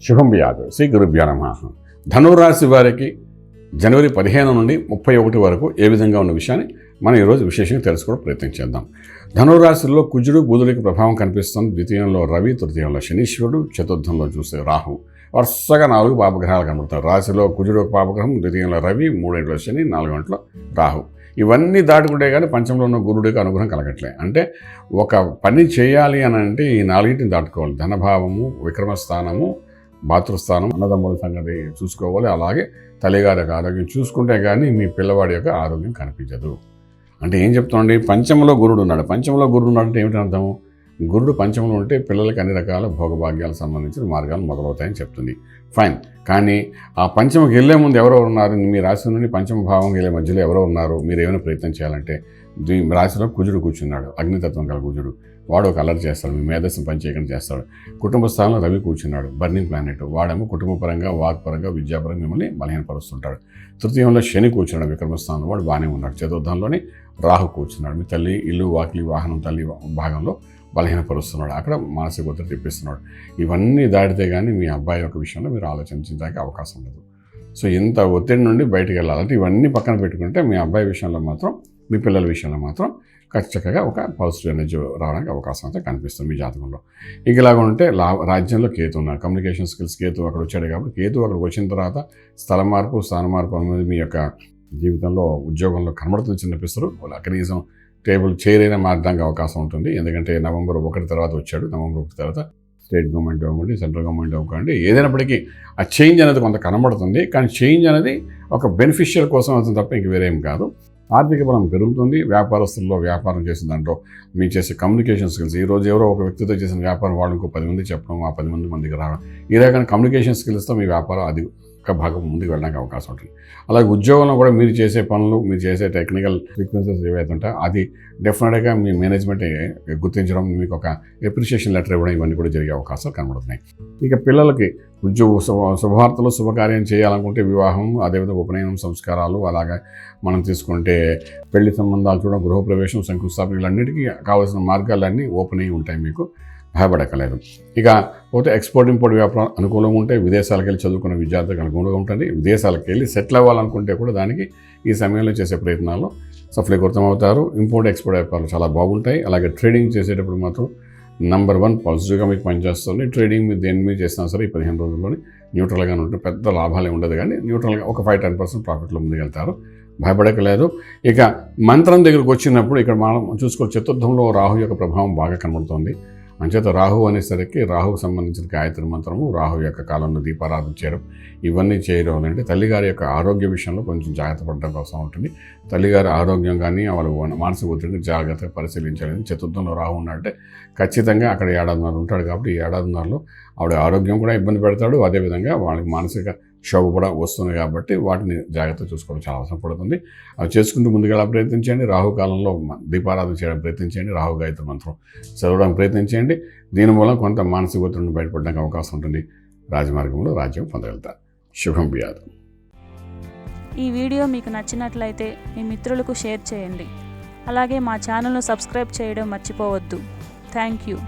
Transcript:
శుభం వ్యాధు శ్రీ గురుభ్యో నమః. ధనురాశి వారికి జనవరి 15 నుండి 31 వరకు ఏ విధంగా ఉన్న విషయాన్ని మనం ఈరోజు విశేషంగా తెలుసుకోవడం ప్రయత్నం చేద్దాం. ధనురాశిలో కుజుడు బుధుడికి ప్రభావం కనిపిస్తుంది. ద్వితీయంలో రవి, తృతీయంలో శనీశ్వరుడు, చతుర్థంలో చూస్తే రాహు. వరుసగా 4 పాపగ్రహాలు కనబడతారు. రాశిలో కుజుడు ఒక పాపగ్రహం, ద్వితీయంలో రవి, 3 శని, 4 రాహు. ఇవన్నీ దాటుకుంటే కానీ పంచంలో ఉన్న గురుడికి అనుగ్రహం కలగట్లే. అంటే ఒక పని చేయాలి అని అంటే ఈ 4టిని దాటుకోవాలి. ధనభావము, విక్రమస్థానము, భాతృస్థానం, అన్నదమ్ముల సంగతి చూసుకోవాలి. అలాగే తల్లిగారి యొక్క ఆరోగ్యం చూసుకుంటే కానీ మీ పిల్లవాడి యొక్క ఆరోగ్యం కనిపించదు. అంటే ఏం చెప్తామండి, పంచంలో గురుడు ఉన్నాడు. పంచంలో గురుడు ఉన్నాడు అంటే ఏమిటి అర్థము? గురుడు పంచంలో ఉంటే పిల్లలకి అన్ని రకాల భోగభాగ్యాలకు సంబంధించిన మార్గాలు మొదలవుతాయని చెప్తుంది. ఫైన్. కానీ ఆ పంచమకి వెళ్ళే ముందు ఎవరో ఉన్నారు, మీ రాశి నుండి పంచమ భావం వెళ్ళే మధ్యలో ఎవరో ఉన్నారు. మీరు ఏమైనా ప్రయత్నం చేయాలంటే రాశిలో కుజుడు కూర్చున్నాడు, అగ్నితత్వం గల కుజుడు. వాడు ఒక అలర్ట్ చేస్తాడు, మీ మేధస్సును పనిచేయకుండా చేస్తాడు. కుటుంబ స్థానంలో రవి కూర్చున్నాడు, బర్నింగ్ ప్లానెట్. వాడేమో కుటుంబపరంగా, వాక్పరంగా, విద్యాపరంగా మిమ్మల్ని బలహీనపరుస్తుంటాడు. తృతీయంలో శని కూర్చున్నాడు, విక్రమస్థానంలో. వాడు బాగానే ఉన్నాడు. చతుర్థంలోని రాహు కూర్చున్నాడు, మీ తల్లి, ఇల్లు, వాకిలి, వాహనం, తల్లి భాగంలో బలహీనపరుస్తున్నాడు. అక్కడ మానసిక ఒత్తిడి తెప్పిస్తున్నాడు. ఇవన్నీ దాటితే కానీ మీ అబ్బాయి యొక్క విషయంలో మీరు ఆలోచించడానికి అవకాశం ఉండదు. సో ఇంత ఒత్తిడి నుండి బయటకు వెళ్ళాలంటే ఇవన్నీ పక్కన పెట్టుకుంటే మీ అబ్బాయి విషయంలో మాత్రం, మీ పిల్లల విషయంలో మాత్రం ఖచ్చితంగా ఒక పాజిటివ్ ఎనర్జీ రావడానికి అవకాశం అయితే కనిపిస్తుంది మీ జాతకంలో. ఇక ఇలాగ ఉంటే రాజ్యంలో కేతు ఉన్నారు. కమ్యూనికేషన్ స్కిల్స్ కేతు అక్కడ వచ్చాడు కాబట్టి కేతు అక్కడికి వచ్చిన తర్వాత స్థల మార్పు, స్థాన మార్పు అనేది మీ యొక్క జీవితంలో, ఉద్యోగంలో కనబడుతుంది. చిన్నపిస్తారు కనీసం టేబుల్ చైర్ అయినా మారడానికి అవకాశం ఉంటుంది. ఎందుకంటే నవంబర్ 1 తర్వాత వచ్చాడు. నవంబర్ 1 తర్వాత స్టేట్ గవర్నమెంట్ అవ్వండి, సెంట్రల్ గవర్నమెంట్ అవ్వండి, ఏదైనప్పటికీ ఆ చేంజ్ అనేది కొంత కనబడుతుంది. కానీ చేంజ్ అనేది ఒక బెనిఫిషియల్ కోసం అవుతుంది తప్ప ఇంక వేరేం కాదు. ఆర్థిక బలం పెరుగుతుంది. వ్యాపారస్తుల్లో వ్యాపారం చేసిన దాంట్లో మీరు చేసే కమ్యూనికేషన్ స్కిల్స్, ఈరోజు ఎవరో ఒక వ్యక్తితో చేసిన వ్యాపారం వాళ్ళు ఇంకో 10 మంది చెప్పడం, ఆ 10 మందికి రావడం, ఈ రకమైన కమ్యూనికేషన్ స్కిల్స్తో మీ వ్యాపారం అది ఒక భాగం ముందుకు వెళ్ళడానికి అవకాశం ఉంటుంది. అలాగే ఉద్యోగంలో కూడా మీరు చేసే పనులు, మీరు చేసే టెక్నికల్ ఫ్రీక్వెన్సీస్ ఏవైతే ఉంటాయో అది డెఫినెట్గా మీ మేనేజ్మెంట్ గుర్తించడం, మీకు ఒక అప్రిషియేషన్ లెటర్ ఇవ్వడం, ఇవన్నీ కూడా జరిగే అవకాశాలు కనబడుతున్నాయి. ఇక పిల్లలకి శుభవార్తలు, శుభకార్యం చేయాలనుకుంటే వివాహం, అదేవిధంగా ఉపనయనం సంస్కారాలు, అలాగే మనం తీసుకుంటే పెళ్లి సంబంధాలు చూడడం, గృహప్రవేశం, శంకుస్థాపన, వీళ్ళన్నిటికీ కావాల్సిన మార్గాలన్నీ ఓపెన్ అయ్యి ఉంటాయి. మీకు భయపడక్కలేదు. ఇక పోతే ఎక్స్పోర్ట్ ఇంపోర్ట్ వ్యాపారం అనుకూలంగా ఉంటే, విదేశాలకు వెళ్ళి చదువుకున్న విద్యార్థులకు అనుకూలంగా ఉంటుంది. విదేశాలకు వెళ్ళి సెటిల్ అవ్వాలనుకుంటే కూడా దానికి ఈ సమయంలో చేసే ప్రయత్నాల్లో సఫలీకృతమవుతారు. ఇంపోర్ట్ ఎక్స్పోర్ట్ వ్యాపారాలు చాలా బాగుంటాయి. అలాగే ట్రేడింగ్ చేసేటప్పుడు మాత్రం నంబర్ 1 పాజిటివ్గా మీకు పనిచేస్తుంది. ట్రేడింగ్ మీరు దేని మీద చేసినా సరే ఈ 15 రోజుల్లోనే న్యూట్రల్గానే ఉంటుంది. పెద్ద లాభాలే ఉండదు, కానీ న్యూట్రల్గా ఒక 5-10% ప్రాఫిట్లో ముందుకెళ్తారు. భయపడకలేదు. ఇక మంత్రం దగ్గరకు వచ్చినప్పుడు ఇక్కడ మనం చూసుకోవచ్చు, చతుర్థంలో రాహు యొక్క ప్రభావం బాగా కనబడుతుంది. అంచేత రాహు అనేసరికి రాహుకు సంబంధించిన గాయత్రి మంత్రము, రాహు యొక్క కాలంలో దీపారాధన చేయడం, ఇవన్నీ చేయడం అంటే తల్లిగారి యొక్క ఆరోగ్య విషయంలో కొంచెం జాగ్రత్త పడడం కోసం ఉంటుంది. తల్లిగారి ఆరోగ్యం కానీ వాళ్ళ మానసిక ఒత్తిడిని జాగ్రత్తగా పరిశీలించాలని. చతుర్థంలో రాహు ఉన్నట్టే ఖచ్చితంగా అక్కడ 1.5 ఉంటాడు కాబట్టి ఈ 1.5 ఆవిడ ఆరోగ్యం కూడా ఇబ్బంది పెడతాడు. అదేవిధంగా వాళ్ళకి మానసిక క్షోభ కూడా వస్తుంది కాబట్టి వాటిని జాగ్రత్త చూసుకోవడం చాలా అవసరం పడుతుంది. అవి చేసుకుంటూ ముందుగా ప్రయత్నించండి. రాహుకాలంలో దీపారాధన చేయడం ప్రయత్నించండి. రాహు గాయత్రి మంత్రం చదవడానికి ప్రయత్నించండి. దీని మూలం కొంత మానసిక ఒత్తిడిని బయటపడడానికి అవకాశం ఉంటుంది. రాజమార్గంలో రాజ్యం పొందగలుగుతారు. శుభం వ్యాధి. ఈ వీడియో మీకు నచ్చినట్లయితే మీ మిత్రులకు షేర్ చేయండి. అలాగే మా ఛానల్ను సబ్స్క్రైబ్ చేయడం మర్చిపోవద్దు. Thank you.